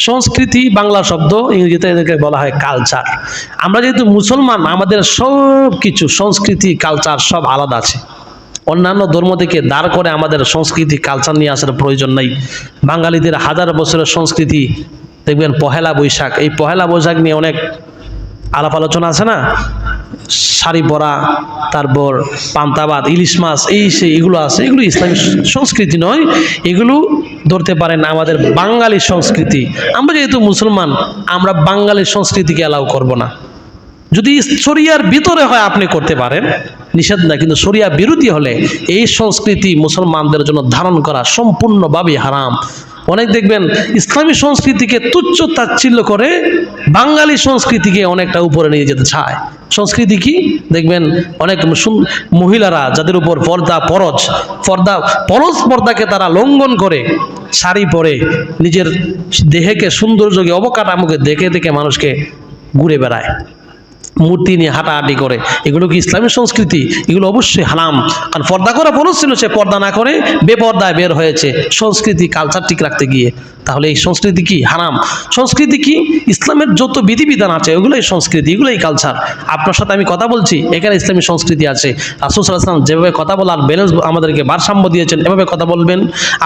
সংস্কৃতি বাংলা শব্দ, ইংরেজিতে এদেরকে বলা হয় কালচার। আমরা যেহেতু মুসলমান, আমাদের সব কিছু সংস্কৃতি কালচার সব আলাদা আছে। অন্যান্য ধর্ম থেকে দাঁড় করে আমাদের সংস্কৃতি কালচার নিয়ে আসার প্রয়োজন নাই। বাঙালিদের হাজার বছরের সংস্কৃতি দেখবেন পহেলা বৈশাখ, এই পহেলা বৈশাখ নিয়ে অনেক আলাপ আলোচনা আছে না, শাড়ি পরা, তারপর পান্তাবাদ, ইলিশ মাছ, এই সেই এগুলো আছে, এগুলো ইসলামিক সংস্কৃতি নয়। এগুলো ধরতে পারেন আমাদের বাঙালি সংস্কৃতি। আমরা যেহেতু মুসলমান, আমরা বাঙালি সংস্কৃতিকে অ্যালাউ করব না। যদি শরিয়ার ভিতরে হয় আপনি করতে পারেন, নিষেধ না, কিন্তু শরিয়া বিরোধী হলে এই সংস্কৃতি মুসলমানদের জন্য ধারণ করা সম্পূর্ণভাবে হারাম। অনেক দেখবেন ইসলামী সংস্কৃতিকে তুচ্ছ তাচ্ছিল্য করে বাঙালি সংস্কৃতিকে অনেকটা উপরে নিয়ে যেতে চায়। সংস্কৃতি কি দেখবেন, অনেক মহিলারা যাদের উপর পর্দাকে তারা লঙ্ঘন করে শাড়ি পরে নিজের দেহকে সৌন্দর্যকে অবকাঠামোকে দেখে দেখে মানুষকে ঘুরে বেড়ায়, মূর্তি নিয়ে হাঁটাহাঁটি করে। এগুলো কি ইসলামী সংস্কৃতি? এগুলো অবশ্যই হারাম। কারণ পর্দা করা ফরজ ছিল, সে পর্দা না করে বেপর্দায় বের হয়েছে সংস্কৃতি কালচার ঠিক রাখতে গিয়ে। তাহলে এই সংস্কৃতি কি? হারাম। সংস্কৃতি কি? ইসলামের যত বিধিবিধান আছে ওগুলোই সংস্কৃতি, এগুলোই কালচার। আপনার সাথে আমি কথা বলছি, এখানে ইসলামী সংস্কৃতি আছে। রাসূল সাল্লাল্লাহু আলাইহি ওয়াসাল্লাম যেভাবে কথা বলার ব্যালেন্স আমাদেরকে ভারসাম্য দিয়েছেন, এভাবে কথা বলবেন।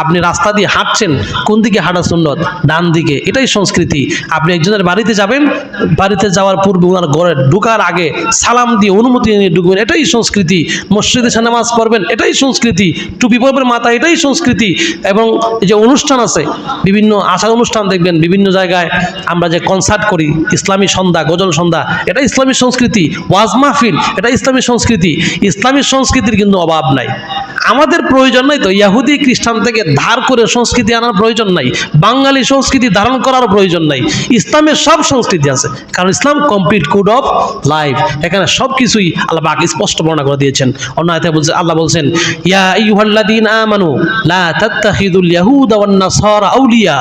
আপনি রাস্তা দিয়ে হাঁটছেন, কোন দিকে হাঁটা সুন্নত? ডান দিকে, এটাই সংস্কৃতি। আপনি একজনের বাড়িতে যাবেন, বাড়িতে যাওয়ার পূর্বে ওনার ঘরে ঢোকার আগে সালাম দিয়ে অনুমতি নিয়ে ঢুকবেন, এটাই সংস্কৃতি। মসজিদে এসে নামাজ পড়বেন, এটাই সংস্কৃতি। টুপি পরবেন মাথা, এটাই সংস্কৃতি। এবং এই যে অনুষ্ঠান আছে, বিভিন্ন আচার অনুষ্ঠান দেখবেন বিভিন্ন জায়গায় আমরা যে কনসার্ট করি, ইসলামী সন্ধ্যা, গজল সন্ধ্যা, এটা ইসলামী সংস্কৃতি। ওয়াজ মাহফিল, এটা ইসলামী সংস্কৃতি। ইসলামী সংস্কৃতির কিন্তু অভাব নাই। আমাদের প্রয়োজন নাই তো ইহুদি খ্রিস্টান থেকে ধার করে সংস্কৃতি আনার প্রয়োজন নাই, বাঙালি সংস্কৃতি ধারণ করার প্রয়োজন নাই। ইসলামের সব সংস্কৃতি আছে, কারণ ইসলাম কমপ্লিট কোড অফ লাইফ। এখানে সব কিছুই আল্লাহ পাক স্পষ্ট বর্ণনা করে দিয়েছেন। অন্য আয়াতে বলছে, আল্লাহ বলছেন, ইয়া আইয়ুহাল্লাযীনা আমানু লা তাত্তাখিযুল ইয়াহুদা ওয়ান নাসারা আউলিয়া।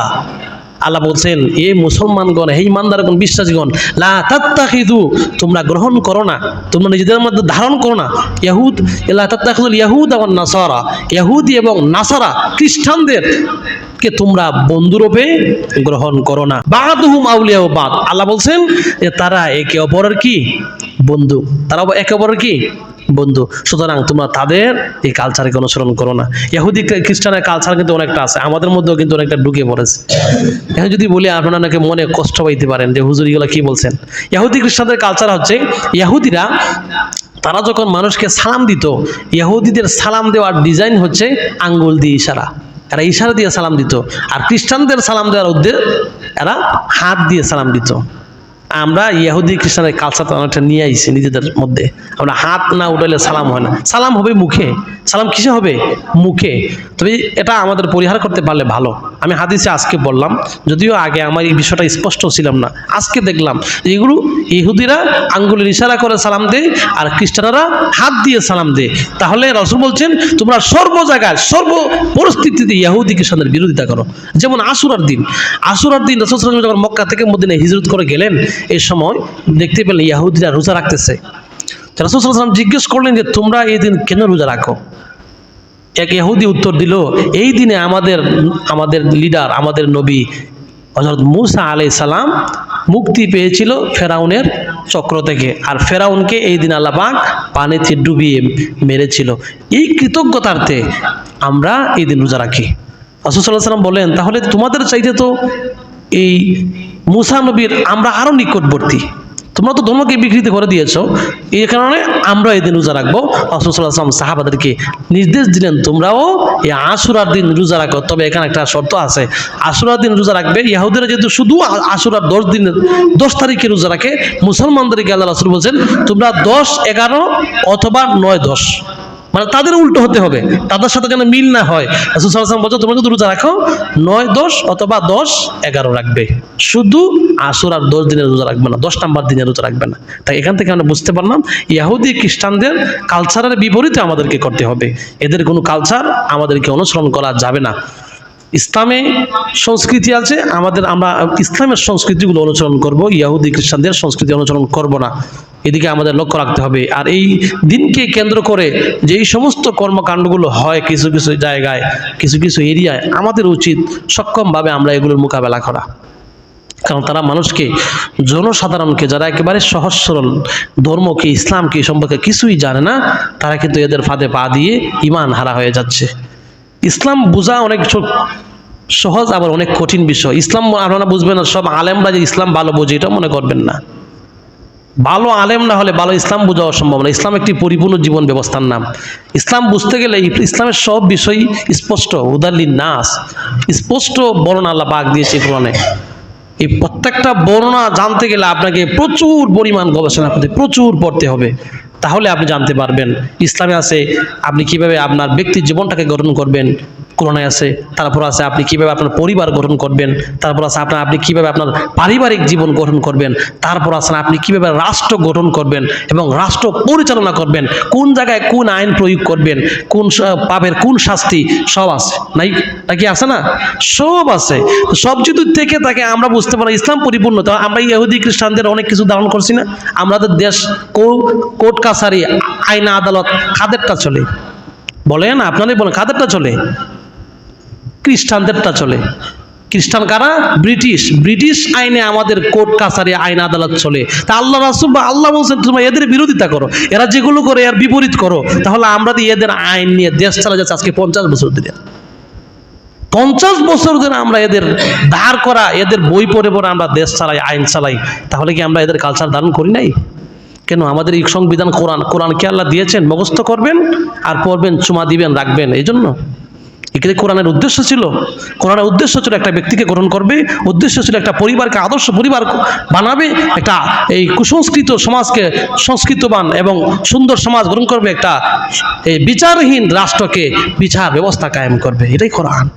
আল্লাহ বলছেন, এ মুসলমানগণ, হে ইমানদারগণ, বিশ্বাসীগণ, লা তাত্তাখিযু, তোমরা গ্রহণ করো না, তোমরা নিজেদের মধ্যে ধারণ করো না, লা তাত্তাখিযুল ইয়াহুদা ওয়ান নাসারা, ইহুদি এবং নাসারা খ্রিস্টানদের কে তোমরা বন্ধুরূপে গ্রহণ করো না। বাদুহুম আউলিয়া বাদ, আল্লাহ বলছেন যে তারা একে অপরের কি? বন্ধু। তারা একে অপরের কি? বন্ধু। সুতরাং তোমরা তাদের এই কালচারকে অনুসরণ করো না। ইহুদি খ্রিস্টানের কালচার কিন্তু অনেকটা আছে, আমাদের মধ্যেও কিন্তু অনেকটা ঢুকে পড়েছে। এখন যদি বলি, আপনারা নাকি মনে কষ্ট পাইতে পারেন যে হুজুর এগুলো কি বলছেন। ইহুদি খ্রিস্টানদের কালচার হচ্ছে, ইহুদিরা তারা যখন মানুষকে সালাম দিত, ইহুদিদের সালাম দেওয়ার ডিজাইন হচ্ছে আঙ্গুল দিয়ে ইশারা, এরা ইশারা দিয়ে সালাম দিত। আর খ্রিস্টানদের সালাম দেওয়ার উদ্দেশ্যে এরা হাত দিয়ে সালাম দিত। আমরা ইহুদি খ্রিস্টানের কালচারটা অনেকটা নিয়ে আইছি নিজেদের মধ্যে। আমরা হাত না উঠাইলে সালাম হয় না, সালাম হবে মুখে। সালাম কিসে হবে? মুখে। তবে এটা আমাদের পরিহার করতে পারলে ভালো। আমি হাদিসে আজকে বললাম, যদিও আগে আমার এই বিষয়টা স্পষ্ট ছিলাম না, আজকে দেখলাম এগুলো ইহুদিরা আঙ্গুলের ইশারা করে সালাম দেয় আর খ্রিস্টানরা হাত দিয়ে সালাম দেয়। তাহলে রাসূল বলছেন, তোমরা সর্ব জায়গায় সর্ব পরিস্থিতিতে ইহুদি খ্রিস্টানদের বিরোধিতা করো। যেমন আশুরার দিন, রাসূল সাল্লাল্লাহু আলাইহি ওয়াসাল্লাম যখন মক্কা থেকে মদিনায় হিজরত করে গেলেন, এই সময় দেখতে পেলেন ইহুদিরা রোজা রাখতেছে। রাসূল সাল্লাল্লাহু আলাইহি ওয়াসাল্লাম জিজ্ঞেস করলেন যে তোমরা এই দিন কেন রোজা রাখো? এক ইহুদি উত্তর দিল, এই দিনে আমাদের লিডার, আমাদের নবী হযরত মূসা আলাইহিস সালাম মুক্তি পেয়েছিল ফেরাউনের চক্র থেকে, আর ফেরাউনকে এই দিন আল্লাহ পাক পানিতে ডুবিয়ে মেরেছিল। এই কৃতজ্ঞতার্থে আমরা এই দিন রোজা রাখি। রাসূল সাল্লাল্লাহু আলাইহি ওয়াসাল্লাম বলেন, তাহলে তোমাদের চাইতে তো এই মূসা নবীর আমরা আরো নিকটবর্তী, তোমরা তো ধর্মকে বিকৃতি করে দিয়েছো, এই কারণে আমরা এই দিন রোজা রাখবো। রাসূল সাল্লাল্লাহু আলাইহি ওয়াসাল্লাম সাহাবাদেরকে নির্দেশ দিলেন, তোমরাও এই আশুরার দিন রোজা রাখো। তবে এখানে একটা শর্ত আছে, আশুরার দিন রোজা রাখবে। ইহুদিরা যেহেতু শুধু আশুরার 10 তারিখে রোজা রাখে, মুসলমানদেরকে আল্লাহ রাসূল বলছেন তোমরা 10, 11 অথবা 9, 10, মানে তাদের উল্টো হতে হবে, তাদের সাথে যেন মিল না হয়। রাসূল সাল্লাল্লাহু আলাইহি ওয়াসাল্লাম বলছেন তোমরা যদি রোজা রাখো 9, 10 অথবা 10, 11 রাখবে, শুধু আশুরার 10 দিনের রোজা রাখবে না, 10 নম্বর দিনের রোজা রাখবে না। তাই এখান থেকে আমরা বুঝতে পারলাম ইহুদি খ্রিস্টানদের কালচারের বিপরীতে আমাদেরকে করতে হবে। এদের কোনো কালচার আমাদেরকে অনুসরণ করা যাবে না। ইসলামে সংস্কৃতি আছে, আমরা ইসলামের সংস্কৃতিগুলো অনুসরণ করব, ইহুদি খ্রিস্টানদের সংস্কৃতি অনুসরণ করব না। এদিকে আমাদের লক্ষ্য রাখতে হবে। আর এই দিনকে কেন্দ্র করে যে এই সমস্ত কর্মকাণ্ডগুলো হয় কিছু কিছু জায়গায়, কিছু কিছু এরিয়ায়, আমাদের উচিত সক্ষমভাবে আমরা এগুলোর মোকাবেলা করা। কারণ তারা মানুষকে, জনসাধারণকে, যারা একেবারে সহজ সরল, ধর্মকে, ইসলামকে সম্পর্কে কিছুই জানে না, তারা কিন্তু এদের ফাঁদে পা দিয়ে ঈমান হারা হয়ে যাচ্ছে। ইসলাম বোঝা অনেক সহজ, আবার অনেক কঠিন বিষয়। ইসলাম আপনারা বুঝবেন না, সব আলেমরা যে ইসলাম ভালো বোঝে এটা মনে করবেন না। ভালো আলেম না হলে ভালো ইসলাম বোঝা অসম্ভব না। ইসলাম একটি পরিপূর্ণ জীবন ব্যবস্থার নাম। ইসলাম বুঝতে গেলে ইসলামের সব বিষয় স্পষ্ট, হুদাল্লিন নাস, স্পষ্ট বর্ণনা আল্লাহ পাক দিয়েছে কোরআনে। এই প্রত্যেকটা বর্ণনা জানতে গেলে আপনাকে প্রচুর পরিমাণ গবেষণা করতে, প্রচুর পড়তে হবে, তাহলে আপনি জানতে পারবেন। ইসলামে আছে আপনি কিভাবে আপনার ব্যক্তির জীবনটাকে গঠন করবেন, কোরআনে আছে। তারপর আছে আপনি কিভাবে আপনার পরিবার গঠন করবেন, তারপর আছে আপনি কিভাবে আপনার পারিবারিক জীবন গঠন করবেন, তারপর আছেন আপনি কিভাবে রাষ্ট্র গঠন করবেন এবং রাষ্ট্র পরিচালনা করবেন, কোন জায়গায় কোন আইন প্রয়োগ করবেন, কোন পাপের কোন শাস্তি, সব আছে নাকি আছে না? সব আছে। সব যদি থেকে থাকে আমরা বুঝতে পারি ইসলাম পরিপূর্ণ। তো আমরা ইহুদি খ্রিস্টানদের অনেক কিছু ধারণ করছি না? আমাদের দেশ কোর্ট কাছারি, আইন আদালত কাদেরটা চলে বলেন? আপনারাই বলেন, কাদেরটা চলে? খ্রিস্টানদেরটা চলে। খ্রিস্টান কারা? ব্রিটিশ আইনে আমাদের কোর্ট কাছারি, আইন আদালত চলে। তা আল্লাহ রাসূল বা আল্লাহ বলছেন তোমরা এদের বিরোধিতা করো, এরা যেগুলো করে এর বিপরীত করো, তাহলে আমরা দিয়ে এদের আইন নিয়ে দেশ চালা যাচ্ছে আজকে 50 বছর ধরে। 50 বছর ধরে আমরা এদের ধার করা, এদের বই পড়ে পড়ে আমরা দেশ চালাই, আইন চালাই। তাহলে কি আমরা এদের কালচার ধারণ করি নাই? কেন? আমাদের এই সংবিধান, কোরআনকে আল্লাহ দিয়েছেন, মুখস্থ করবেন আর পড়বেন, চুমা দিবেন, রাখবেন। এই জন্য এখানে কোরআনের উদ্দেশ্য ছিল, কোরআনের উদ্দেশ্য ছিল একটা ব্যক্তিকে গ্রহণ করবে, উদ্দেশ্য ছিল একটা পরিবারকে আদর্শ পরিবার বানাবে, একটা এই কুসংস্কৃত সমাজকে সংস্কৃতবান এবং সুন্দর সমাজ গ্রহণ করবে, একটা এই বিচারহীন রাষ্ট্রকে বিচার ব্যবস্থা কায়েম করবে। এটাই কোরআন।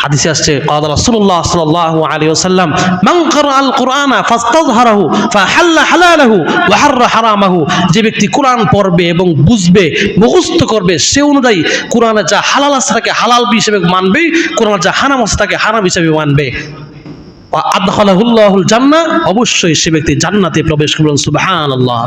হাদিসে আসছে ক্বালা রাসূলুল্লাহ সাল্লাল্লাহু আলাইহি ওয়াসাল্লাম মান ক্বারাআল কুরআনা ফাস্তাযহারাহু ফাহাল্লা হালালাহু ওয়া হাররা হারামাহু। যে ব্যক্তি কোরআন পড়বে এবং বুঝবে, মুখস্থ করবে, সে অনুযায়ী কোরআনে যা হালাল আছে তাকে হালাল হিসেবে মানবে, কোরআনে যা হারাম আছে তাকে হারাম হিসেবে মানবে। ওয়া আদখালাহুল্লাহুল জান্নাহ, অবশ্যই সে ব্যক্তি জান্নাতে প্রবেশ করবেন। সুবহানাল্লাহ।